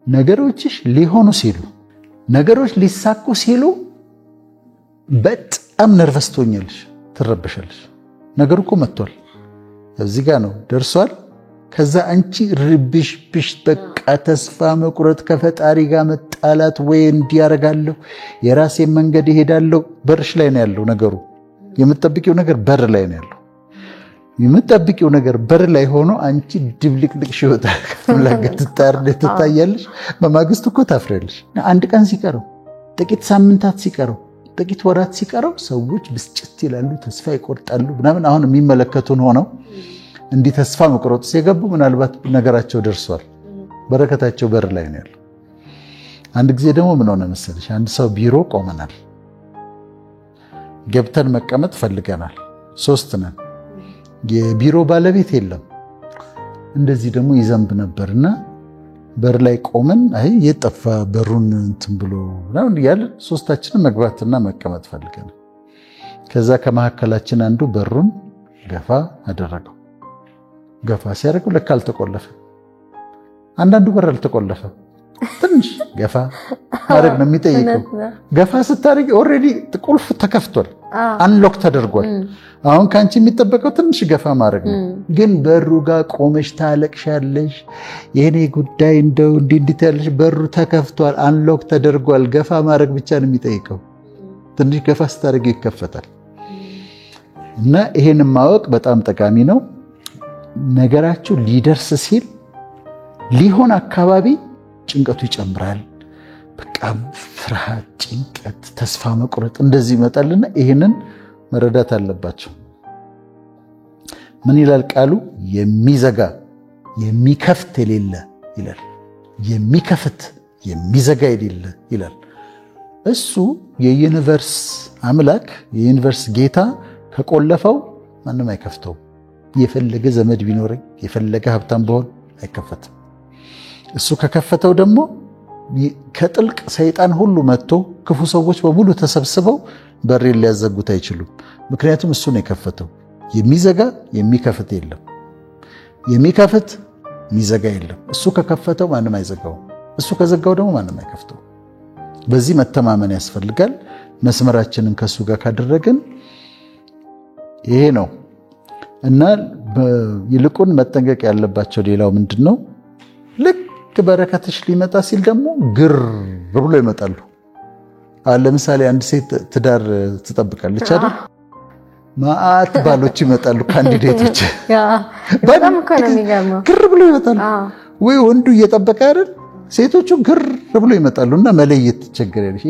ነገሮችሽ ሊሆኑ ሲሉ ነገሮች ሊሳኩ ሲሉ በጣም ነርቨስ ትሆኛለሽ፣ ትረበሻለሽ። ነገሩ እኮ መጥቷል፣ እዚህ ጋር ነው ደርሷል። ከዛ አንቺ ርብሽ ብሽ በቃ ተስፋ መቁረጥ፣ ከፈጣሪ ጋር መጣላት፣ ወይ እንዲያረጋለሁ የራሴ መንገድ ይሄዳለሁ። በርሽ ላይ ነው ያለው ነገሩ። የምትጠብቂው ነገር በር ላይ ነው ያለው። የምትጠብቂው ነገር በር ላይ ሆኖ አንቺ ድብልቅልቅ ሽወጣ ከመላገት ትታያለሽ። በማግስቱ እኮ ታፍሪያለሽ። አንድ ቀን ሲቀረው፣ ጥቂት ሳምንታት ሲቀረው፣ ጥቂት ወራት ሲቀረው ሰዎች ብስጭት ይላሉ፣ ተስፋ ይቆርጣሉ ምናምን። አሁን የሚመለከቱን ሆነው እንዲህ ተስፋ መቁረጥ ሲገቡ ምናልባት ነገራቸው ደርሷል፣ በረከታቸው በር ላይ ነው ያለው። አንድ ጊዜ ደግሞ ምን ሆነ መሰለሽ? አንድ ሰው ቢሮ ቆመናል፣ ገብተን መቀመጥ ፈልገናል። 3 ነን፣ የቢሮ ባለቤት የለም። እንደዚህ ደግሞ ይዘንብ ነበርና በር ላይ ቆመን አይ የጠፋ በሩን እንትን ብሎ ነው ያለ። 3ታችንን መግባትና መቀመጥ ፈልገናል። ከዛ ከመሐከላችን አንዱ በሩን ገፋ አደረገው። ገፋ ሲያደርገው ለካ አልተቆለፈ። አንዳንዱ በር አልተቆለፈ፣ ትንሽ ገፋ ማድረግ ነው የሚጠይቀው። ገፋ ስታደርጊ ኦልሬዲ ቁልፍ ተከፍቷል፣ አንሎክ ተደርጓል። አሁን ካንቺ የሚጠበቀው ትንሽ ገፋ ማድረግ ነው። ግን በሩ ጋር ቆመሽ ታለቅሻለሽ። የኔ ጉዳይ እንደው እንዲት ያለሽ፣ በሩ ተከፍቷል፣ አንሎክ ተደርጓል። ገፋ ማድረግ ብቻ ነው የሚጠይቀው። ትንሽ ገፋ ስታደርጊ ይከፈታል። እና ይሄን ማወቅ በጣም ጠቃሚ ነው። ነገራችሁ ሊደርስ ሲል ሊሆን አካባቢ ጭንቀቱ ይጨምራል። በቃ ፍርሃት፣ ጭንቀት፣ ተስፋ መቁረጥ እንደዚህ ይመጣልና ይሄንን መረዳት አለባቸው። ምን ይላል ቃሉ? የሚዘጋ የሚከፍት የሌለ ይላል። የሚከፍት የሚዘጋ የሌለ ይላል። እሱ የዩኒቨርስ አምላክ የዩኒቨርስ ጌታ ከቆለፈው ማንም አይከፍተው። የፈለገ ዘመድ ቢኖረኝ የፈለገ ሀብታም በሆን አይከፈትም። እሱ ከከፈተው ደግሞ ከጥልቅ ሰይጣን ሁሉ መጥቶ ክፉ ሰዎች በሙሉ ተሰብስበው በሬን ሊያዘጉት አይችሉም። ምክንያቱም እሱ ነው የከፈተው። የሚዘጋ የሚከፍት የለም። የሚከፍት የሚዘጋ የለም። እሱ ከከፈተው ማንም አይዘጋውም። እሱ ከዘጋው ደግሞ ማንም አይከፍተው። በዚህ መተማመን ያስፈልጋል። መስመራችንን ከሱ ጋር ካደረግን ይሄ ነው። እና ይልቁን መጠንቀቅ ያለባቸው ሌላው ምንድነው? ልክ በረከትሽ ሊመጣ ሲል ደግሞ ግር ብሎ ይመጣሉ። ለምሳሌ አንድ ሴት ትዳር ትጠብቃለች አይደል? ማአት ባሎች ይመጣሉ፣ ካንዲዴቶች በጣም እኮ ነው የሚገርመው። ግር ብሎ ይመጣሉ። ወይ ወንዱ እየጠበቀ አይደል? ሴቶቹ ግር ብሎ ይመጣሉና መለየት ትቸገራለች።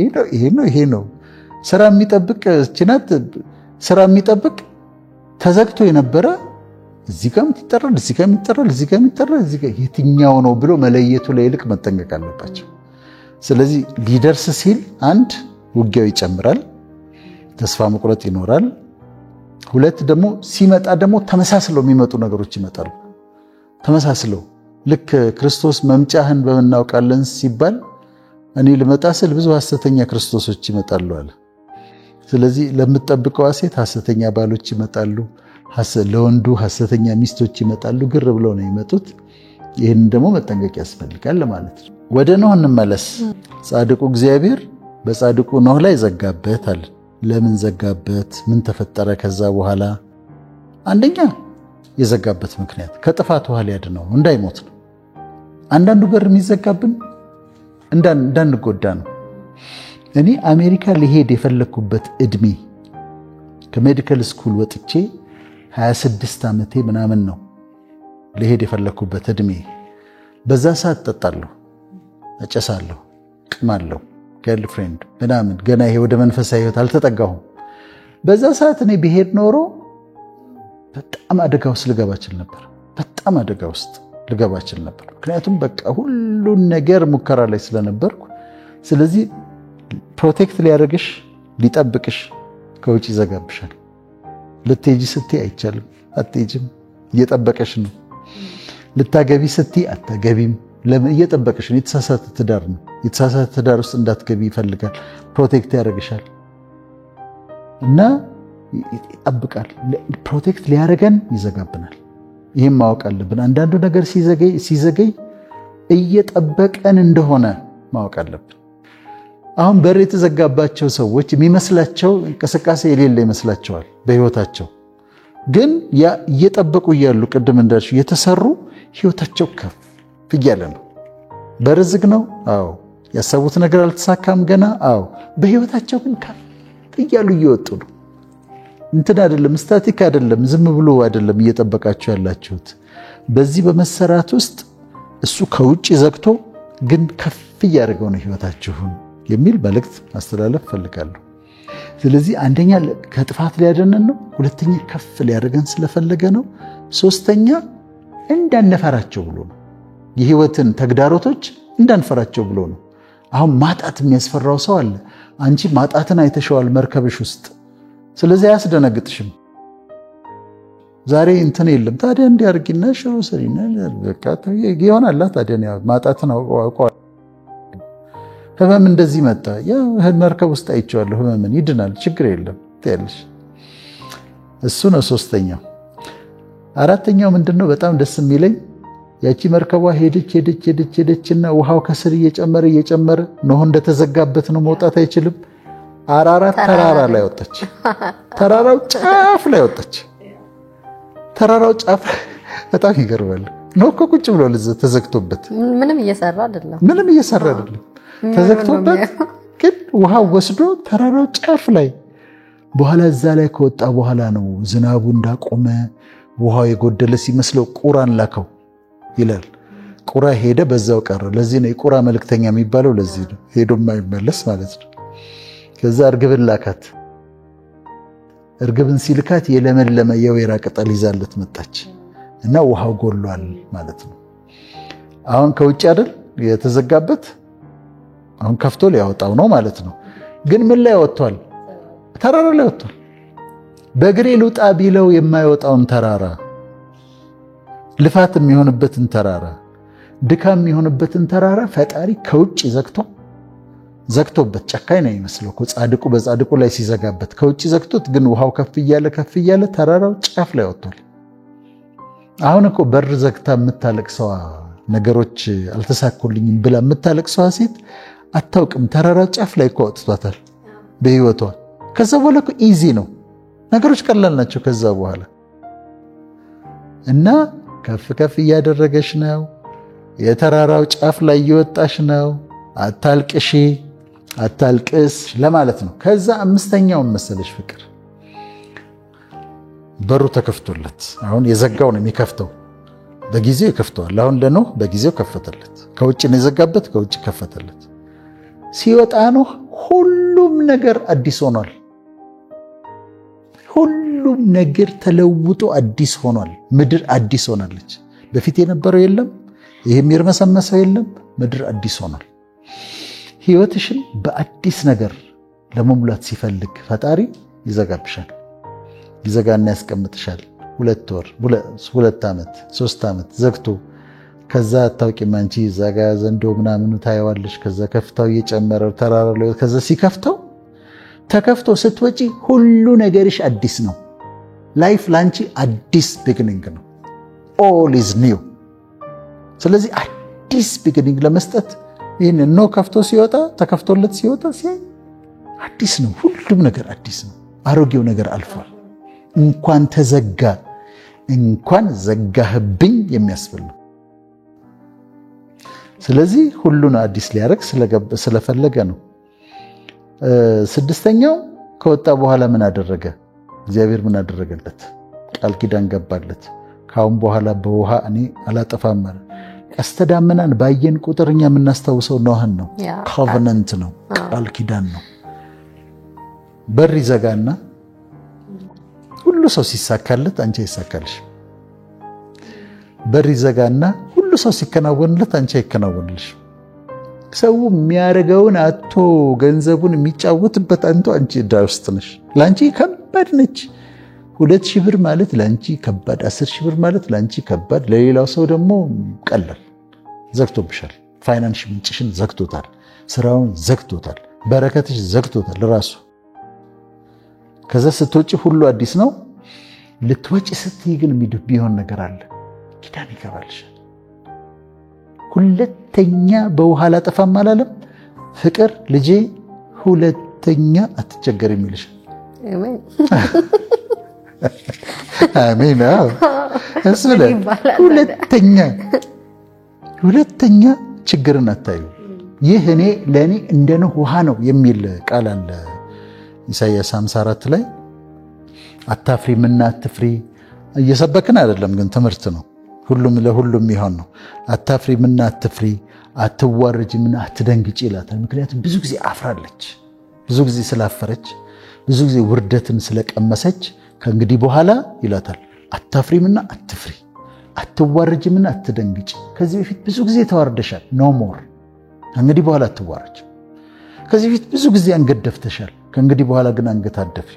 ይሄ ነው ስራ የሚጠብቅ ችናት ስራ የሚጠብቅ ተዘግቶ የነበረ እዚህ ጋር ይጠራል፣ እዚህ ጋር ይጠራል፣ እዚህ ጋር ይጠራል፣ እዚህ ጋር የትኛው ነው ብሎ መለየቱ ላይ ይልቅ መጠንቀቅ አለባቸው። ስለዚህ ሊደርስ ሲል አንድ ውጊያው ይጨምራል፣ ተስፋ መቁረጥ ይኖራል። 2 ደግሞ ሲመጣ ደግሞ ተመሳስለው የሚመጡ ነገሮች ይመጣሉ። ተመሳስለው ልክ ክርስቶስ መምጫህን በመናውቃለን ሲባል እኔ ልመጣ ስል ብዙ ሐሰተኛ ክርስቶሶች ይመጣሉ አለ። ስለዚህ ለምትጠብቀው ሴት ሐሰተኛ ባሎች ይመጣሉ፣ ለወንዱ ሐሰተኛ ሚስቶች ይመጣሉ። ግር ብለው ነው የሚመጡት። ይህን ደግሞ መጠንቀቅ ያስፈልጋል ማለት ነው። ወደ ኖህ እንመለስ። ጻድቁ እግዚአብሔር በጻድቁ ኖህ ላይ ዘጋበት አለ። ለምን ዘጋበት? ምን ተፈጠረ? ከዛ በኋላ አንደኛ የዘጋበት ምክንያት ከጥፋት ውሃ ሊያድነው እንዳይሞት ነው። አንዳንዱ በር የሚዘጋብን እንዳንጎዳ ነው። እኔ አሜሪካ ሊሄድ የፈለኩበት እድሜ ከሜዲካል ስኩል ወጥቼ 26 ዓመቴ ምናምን ነው ሊሄድ የፈለኩበት እድሜ። በዛ ሰዓት ጠጣለሁ፣ እጨሳለሁ፣ ቅማለሁ፣ ገርልፍሬንድ ምናምን ገና ይሄ ወደ መንፈሳዊ ህይወት አልተጠጋሁም። በዛ ሰዓት እኔ ብሄድ ኖሮ በጣም አደጋ ውስጥ ልገባ እችል ነበር። በጣም አደጋ ውስጥ ልገባ እችል ነበር። ምክንያቱም በቃ ሁሉን ነገር ሙከራ ላይ ስለነበርኩ። ስለዚህ ፕሮቴክት ሊያደርግሽ ሊጠብቅሽ ከውጭ ይዘጋብሻል። ልትሄጂ ስትይ አይቻልም፣ አትሄጂም፣ እየጠበቀሽ ነው። ልታገቢ ስትይ አታገቢም፣ ለምን? እየጠበቀሽ ነው። የተሳሳተ ትዳር ነው። የተሳሳተ ትዳር ውስጥ እንዳትገቢ ይፈልጋል። ፕሮቴክት ያደርግሻል እና ይጠብቃል። ፕሮቴክት ሊያደርገን ይዘጋብናል። ይህም ማወቅ አለብን። አንዳንዱ ነገር ሲዘገይ እየጠበቀን እንደሆነ ማወቅ አለብን። አሁን በር የተዘጋባቸው ሰዎች የሚመስላቸው እንቅስቃሴ የሌለ ይመስላቸዋል በህይወታቸው። ግን ያ እየጠበቁ እያሉ ቅድም እንዳልሽ የተሰሩ ህይወታቸው ከፍ እያለ ነው። በር ዝግ ነው። አዎ። ያሰቡት ነገር አልተሳካም ገና። አዎ። በህይወታቸው ግን ከፍ እያሉ እየወጡ ነው። እንትን አይደለም፣ ስታቲክ አይደለም፣ ዝም ብሎ አይደለም እየጠበቃችሁ ያላችሁት። በዚህ በመሰራት ውስጥ እሱ ከውጭ ዘግቶ ግን ከፍ እያደረገው ነው ህይወታችሁን የሚል መልእክት ማስተላለፍ ፈልጋለሁ። ስለዚህ አንደኛ ከጥፋት ሊያድነን ነው፣ ሁለተኛ ከፍ ሊያደርገን ስለፈለገ ነው፣ ሶስተኛ እንዳንፈራቸው ብሎ ነው። የህይወትን ተግዳሮቶች እንዳንፈራቸው ብሎ ነው። አሁን ማጣት የሚያስፈራው ሰው አለ። አንቺ ማጣትን አይተሽዋል መርከብሽ ውስጥ። ስለዚህ አያስደነግጥሽም። ዛሬ እንትን የለም ታዲያ እንዲያርጊና ሽሮ ሰሪና በቃ ይሆናል። ታዲያ ማጣትን አውቀዋል። ህመም እንደዚህ መጣ፣ ያ መርከብ ውስጥ አይቼዋለሁ፣ ህመምን ይድናል፣ ችግር የለም ትያለሽ። እሱ ነው ሶስተኛው። አራተኛው ምንድነው በጣም ደስ የሚለኝ ያቺ መርከቧ ሄደችና ውሃው ከስር እየጨመረ ኖህ እንደተዘጋበት ነው፣ መውጣት አይችልም። አራራት ተራራ ላይ ወጣች። ተራራው ጫፍ ላይ ወጣች። ተራራው ጫፍ በጣም ይገርማል። ኖህ እኮ ቁጭ ብሎ ተዘግቶበት ምንም እየሰራ አይደለም ተዘግቶበት፣ ግን ውሃው ወስዶ ተራራው ጫፍ ላይ በኋላ እዛ ላይ ከወጣ በኋላ ነው ዝናቡ እንዳቆመ ውሃው የጎደለ ሲመስለው ቁራን ላከው ይላል። ቁራ ሄደ፣ በዛው ቀረ። ለዚህ ነው የቁራ መልእክተኛ የሚባለው። ለዚህ ነው ሄዶ የማይመለስ ማለት ነው። ከዛ እርግብን ላካት። እርግብን ሲልካት የለመለመ የወይራ ቅጠል ይዛለት መጣች እና ውሃው ጎሏል ማለት ነው። አሁን ከውጭ አይደል የተዘጋበት፣ አሁን ከፍቶ ሊያወጣው ነው ማለት ነው። ግን ምን ላይ ወጥቷል? ተራራ ላይ ወጥቷል። በእግሬ ልውጣ ቢለው የማይወጣውን ተራራ፣ ልፋት የሚሆንበትን ተራራ፣ ድካም የሚሆንበትን ተራራ ፈጣሪ ከውጭ ዘግቶበት ጨካኝ ነው የሚመስለው እኮ ጻድቁ በጻድቁ ላይ ሲዘጋበት፣ ከውጭ ዘግቶት ግን ውሃው ከፍ እያለ ተራራው ጫፍ ላይ ወጥቷል። አሁን እኮ በር ዘግታ የምታለቅሰዋ ነገሮች አልተሳኩልኝም ብላ የምታለቅሰዋ ሴት አታውቅም። ተራራው ጫፍ ላይ እኮ ወጥቷታል በህይወቷ። ከዛ በኋላ እኮ ኢዚ ነው፣ ነገሮች ቀላል ናቸው ከዛ በኋላ። እና ከፍ እያደረገሽ ነው፣ የተራራው ጫፍ ላይ እየወጣሽ ነው። አታልቅሺ አታልቅስ ለማለት ነው። ከዛ አምስተኛውን መሰለሽ ፍቅር በሩ ተከፍቶለት፣ አሁን የዘጋው ነው የሚከፍተው፣ በጊዜው ይከፍተዋል። አሁን ለኖህ በጊዜው ከፈተለት። ከውጭ ነው የዘጋበት፣ ከውጭ ከፈተለት። ሲወጣ ነው ሁሉም ነገር አዲስ ሆኗል። ሁሉም ነገር ተለውጦ አዲስ ሆኗል። ምድር አዲስ ሆናለች። በፊት የነበረው የለም፣ ይሄ የሚርመሰመሰው የለም። ምድር አዲስ ሆኗል። ህይወትሽን በአዲስ ነገር ለመሙላት ሲፈልግ ፈጣሪ ይዘጋብሻል። ይዘጋና ያስቀምጥሻል። 2 ወር፣ 2 ዓመት፣ 3 ዓመት ዘግቶ ከዛ አታውቂም አንቺ ዘጋ ዘንዶ ምናምን ታየዋለሽ። ከዛ ከፍታው እየጨመረ ተራራ ላይ ከዛ ሲከፍተው ተከፍቶ ስትወጪ ሁሉ ነገርሽ አዲስ ነው። ላይፍ ላንቺ አዲስ ቢግኒንግ ነው። ኦል ኢዝ ኒው። ስለዚህ አዲስ ቢግኒንግ ለመስጠት ይህን ኖ ከፍቶ ሲወጣ ተከፍቶለት ሲወጣ አዲስ ነው። ሁሉም ነገር አዲስ ነው። አሮጌው ነገር አልፏል። እንኳን ተዘጋ እንኳን ዘጋህብኝ የሚያስብል ነው። ስለዚህ ሁሉን አዲስ ሊያደርግ ስለፈለገ ነው። ስድስተኛው ከወጣ በኋላ ምን አደረገ? እግዚአብሔር ምን አደረገለት? ቃል ኪዳን ገባለት። ካሁን በኋላ በውሃ እኔ አላጠፋም ማለት። ቀስተ ደመናን ባየን ቁጥር እኛ የምናስታውሰው ኖህን ነው። ኮቨነንት ነው፣ ቃል ኪዳን ነው። በር ይዘጋና ሁሉ ሰው ሲሳካለት አንቺ አይሳካልሽ። በር ይዘጋና ሁሉ ሰው ሲከናወንለት አንቺ አይከናወንልሽ። ሰው የሚያደርገውን አቶ ገንዘቡን የሚጫወትበት አንቺ ዕዳ ውስጥ ነሽ። ላንቺ ከባድ ነች። 2000 ብር ማለት ላንቺ ከባድ፣ 10000 ብር ማለት ላንቺ ከባድ፣ ለሌላው ሰው ደግሞ ቀላል። ዘግቶብሻል። ፋይናንስ ምንጭሽን ዘግቶታል። ስራውን ዘግቶታል። በረከትሽ ዘግቶታል ራሱ። ከዛ ስትወጪ ሁሉ አዲስ ነው። ልትወጪ ስትይ ግን ቢሆን ነገር አለ። ኪዳን ይገባልሻል። ሁለተኛ በውሃ አላጠፋም አላለም። ፍቅር ልጄ ሁለተኛ አትቸገርም ይልሻል። አሜን። እሱ ሁለተኛ ችግርን አታዩ። ይህ ለእኔ እንደ ኖህ ውሃ ነው የሚል ቃል አለ ኢሳይያስ 54 ላይ። አታፍሪምና አትፍሪ። እየሰበክን አይደለም ግን ትምህርት ነው። ሁሉም ለሁሉም ይሆን ነው። አታፍሪምና አትፍሪ፣ አትዋረጂምና አትደንግጪ ይላታል። ምክንያቱም ብዙ ጊዜ አፍራለች። ብዙ ጊዜ ስላፈረች፣ ብዙ ጊዜ ውርደትን ስለቀመሰች ከእንግዲህ በኋላ ይላታል አታፍሪምና አትፍሪ፣ አትዋረጂምና አትደንግጪ። ከዚህ በፊት ብዙ ጊዜ ተዋርደሻል፣ ኖ ሞር። ከእንግዲህ በኋላ አትዋረጅ። ከዚህ በፊት ብዙ ጊዜ አንገት ደፍተሻል፣ ከእንግዲህ በኋላ ግን አንገት አትደፊ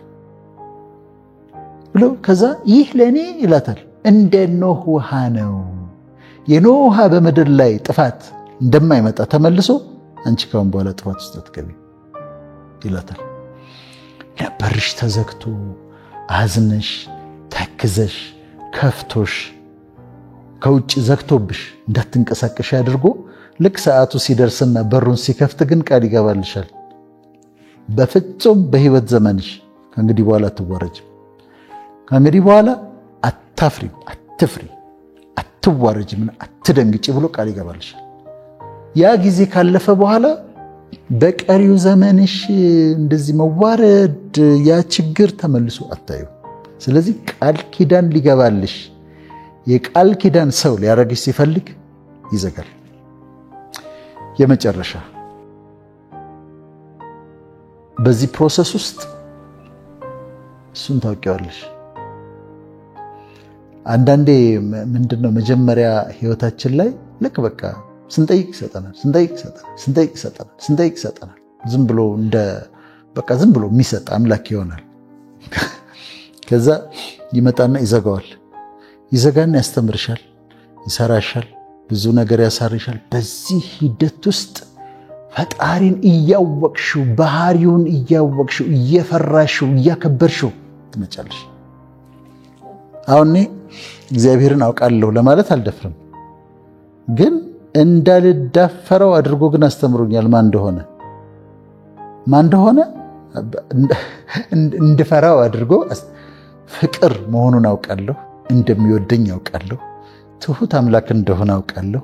ብሎ ከዛ ይህ ለእኔ ይላታል እንደ ኖህ ውሃ ነው። የኖህ ውሃ በምድር ላይ ጥፋት እንደማይመጣ ተመልሶ አንቺ ካሁን በኋላ ጥፋት ውስጥ አትገቢ ይላታል። በርሽ ተዘግቶ አዝነሽ ተክዘሽ ከፍቶሽ ከውጭ ዘግቶብሽ እንዳትንቀሳቀሽ አድርጎ ልክ ሰዓቱ ሲደርስና በሩን ሲከፍት ግን ቃል ይገባልሻል። በፍጹም በህይወት ዘመንሽ ከእንግዲህ በኋላ አትዋረጅም፣ ከእንግዲህ በኋላ አታፍሪም፣ አትፍሪ፣ አትዋረጅም፣ አትደንግጪ ብሎ ቃል ይገባልሻል። ያ ጊዜ ካለፈ በኋላ በቀሪው ዘመንሽ እንደዚህ መዋረድ፣ ያ ችግር ተመልሶ አታዩ። ስለዚህ ቃል ኪዳን ሊገባልሽ የቃል ኪዳን ሰው ሊያረግሽ ሲፈልግ ይዘጋል። የመጨረሻ በዚህ ፕሮሰስ ውስጥ እሱን ታውቂዋለሽ። አንዳንዴ ምንድነው መጀመሪያ ህይወታችን ላይ ልክ በቃ ስንጠይቅ ይሰጠናል፣ ስንጠይቅ ይሰጠናል። ዝም ብሎ ዝም ብሎ የሚሰጥ አምላክ ይሆናል። ከዛ ይመጣና ይዘጋዋል። ይዘጋና ያስተምርሻል፣ ይሰራሻል፣ ብዙ ነገር ያሳርሻል። በዚህ ሂደት ውስጥ ፈጣሪን እያወቅሽው፣ ባህሪውን እያወቅሽው፣ እየፈራሽው፣ እያከበርሽው ትመጫለሽ። አሁን እግዚአብሔርን አውቃለሁ ለማለት አልደፍርም፣ ግን እንዳልዳፈረው አድርጎ ግን አስተምሮኛል። ማን እንደሆነ እንድፈራው አድርጎ ፍቅር መሆኑን አውቃለሁ፣ እንደሚወደኝ አውቃለሁ፣ ትሁት አምላክ እንደሆነ አውቃለሁ፣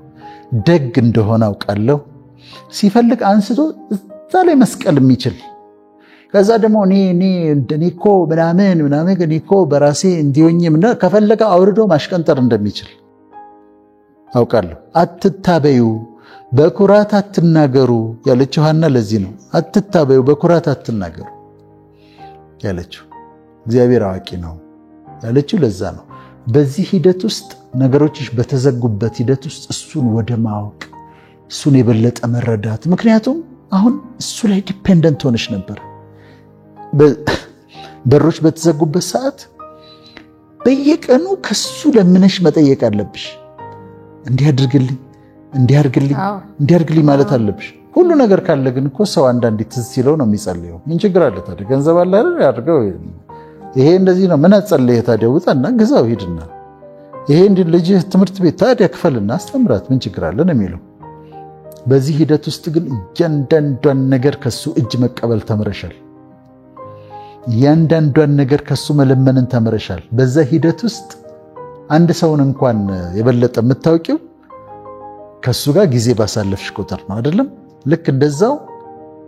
ደግ እንደሆነ አውቃለሁ። ሲፈልግ አንስቶ እዛ ላይ መስቀል የሚችል ከዛ ደግሞ እኔ እኮ ምናምን እኔ እኮ በራሴ እንዲሆኝ ከፈለገ አውርዶ ማሽቀንጠር እንደሚችል አውቃለሁ። አትታበዩ፣ በኩራት አትናገሩ ያለችው ሐና ለዚህ ነው። አትታበዩ፣ በኩራት አትናገሩ ያለችው እግዚአብሔር አዋቂ ነው ያለችው ለዛ ነው። በዚህ ሂደት ውስጥ ነገሮችሽ በተዘጉበት ሂደት ውስጥ እሱን ወደ ማወቅ፣ እሱን የበለጠ መረዳት። ምክንያቱም አሁን እሱ ላይ ዲፔንደንት ሆነሽ ነበር። በሮች በተዘጉበት ሰዓት በየቀኑ ከሱ ለምነሽ መጠየቅ አለብሽ። እንዲያርግልኝ ማለት አለብሽ። ሁሉ ነገር ካለ ግን እኮ ሰው አንዳንዴ ትዝ ሲለው ነው የሚጸልየው። ምን ችግር አለ ታዲያ? ገንዘብ አለ አይደል? ያድርገው። ይሄ እንደዚህ ነው። ምን አጸለየ ታዲያ? ውጣና ግዛው ሂድና። ይሄ ልጅህ ትምህርት ቤት ታዲያ ክፈልና አስተምራት። ምን ችግር አለ ነው የሚለው። በዚህ ሂደት ውስጥ ግን እያንዳንዷን ነገር ከሱ እጅ መቀበል ተምረሻል። እያንዳንዷን ነገር ከሱ መለመንን ተምረሻል። በዛ ሂደት ውስጥ አንድ ሰውን እንኳን የበለጠ የምታውቂው ከሱ ጋር ጊዜ ባሳለፍሽ ቁጥር ነው አይደለም? ልክ እንደዛው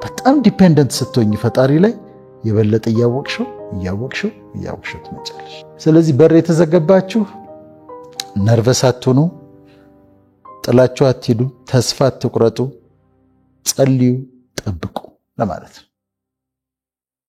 በጣም ዲፔንደንት ስትሆኝ ፈጣሪ ላይ የበለጠ እያወቅሽው ትመጫለሽ። ስለዚህ በር የተዘገባችሁ ነርቨስ አትሁኑ፣ ጥላችሁ አትሂዱ፣ ተስፋ አትቁረጡ፣ ጸልዩ፣ ጠብቁ ለማለት ነው።